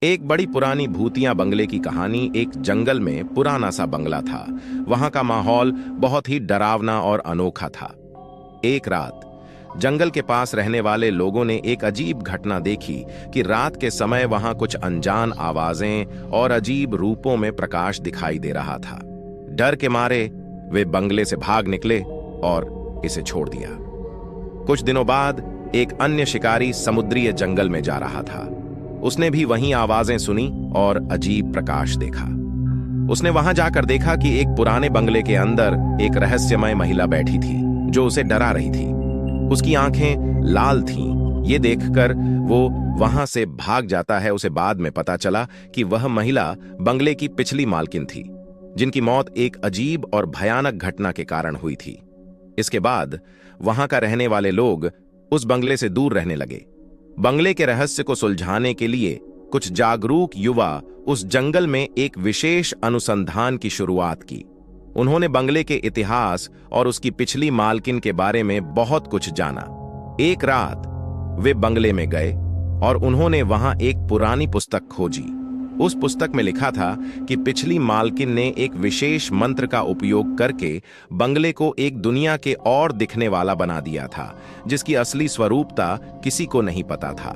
एक बड़ी पुरानी भूतिया बंगले की कहानी। एक जंगल में पुराना सा बंगला था। वहां का माहौल बहुत ही डरावना और अनोखा था। एक रात जंगल के पास रहने वाले लोगों ने एक अजीब घटना देखी कि रात के समय वहां कुछ अनजान आवाजें और अजीब रूपों में प्रकाश दिखाई दे रहा था। डर के मारे वे बंगले से भाग निकले और इसे छोड़ दिया। कुछ दिनों बाद एक अन्य शिकारी समुद्री जंगल में जा रहा था। उसने भी वहीं आवाजें सुनी और अजीब प्रकाश देखा। उसने वहां जाकर देखा कि एक पुराने बंगले के अंदर एक रहस्यमय महिला बैठी थी जो उसे डरा रही थी। उसकी आंखें लाल थीं। ये देखकर वो वहां से भाग जाता है। उसे बाद में पता चला कि वह महिला बंगले की पिछली मालकिन थी, जिनकी मौत एक अजीब और भयानक घटना के कारण हुई थी। इसके बाद वहां का रहने वाले लोग उस बंगले से दूर रहने लगे। बंगले के रहस्य को सुलझाने के लिए कुछ जागरूक युवा उस जंगल में एक विशेष अनुसंधान की शुरुआत की। उन्होंने बंगले के इतिहास और उसकी पिछली मालकिन के बारे में बहुत कुछ जाना। एक रात वे बंगले में गए और उन्होंने वहां एक पुरानी पुस्तक खोजी। उस पुस्तक में लिखा था कि पिछली मालकिन ने एक विशेष मंत्र का उपयोग करके बंगले को एक दुनिया के और दिखने वाला बना दिया था, जिसकी असली स्वरूपता किसी को नहीं पता था।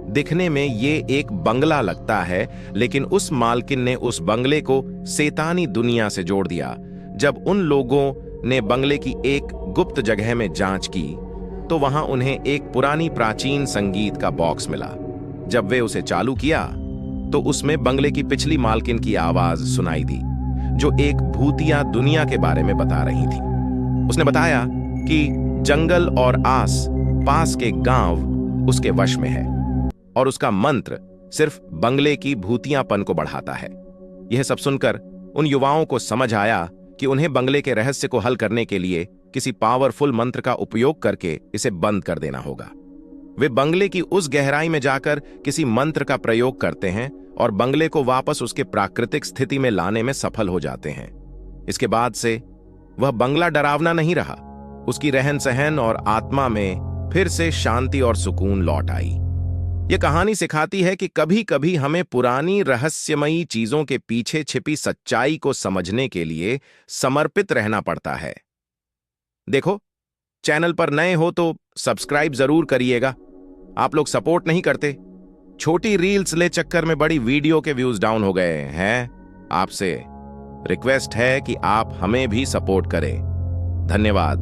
दिखने में ये एक बंगला लगता है, लेकिन उस मालकिन ने उस बंगले को शैतानी दुनिया से जोड़ दिया। जब उन लोगों ने बंगले की एक गुप्त जगह में जांच की तो वहां उन्हें एक पुरानी प्राचीन संगीत का बॉक्स मिला। जब वे उसे चालू किया तो उसमें बंगले की पिछली मालकिन की आवाज सुनाई दी, जो एक भूतिया दुनिया के बारे में बता रही थी। उसने बताया कि जंगल और आस पास के गांव उसके वश में है और उसका मंत्र सिर्फ बंगले की भूतियापन को बढ़ाता है। यह सब सुनकर उन युवाओं को समझ आया कि उन्हें बंगले के रहस्य को हल करने के लिए किसी पावरफुल मंत्र का उपयोग करके इसे बंद कर देना होगा। वे बंगले की उस गहराई में जाकर किसी मंत्र का प्रयोग करते हैं और बंगले को वापस उसके प्राकृतिक स्थिति में लाने में सफल हो जाते हैं। इसके बाद से वह बंगला डरावना नहीं रहा। उसकी रहन सहन और आत्मा में फिर से शांति और सुकून लौट आई। यह कहानी सिखाती है कि कभी कभी हमें पुरानी रहस्यमयी चीजों के पीछे छिपी सच्चाई को समझने के लिए समर्पित रहना पड़ता है। देखो, चैनल पर नए हो तो सब्सक्राइब जरूर करिएगा। आप लोग सपोर्ट नहीं करते। छोटी रील्स ले चक्कर में बड़ी वीडियो के व्यूज डाउन हो गए हैं। आपसे रिक्वेस्ट है कि आप हमें भी सपोर्ट करें। धन्यवाद।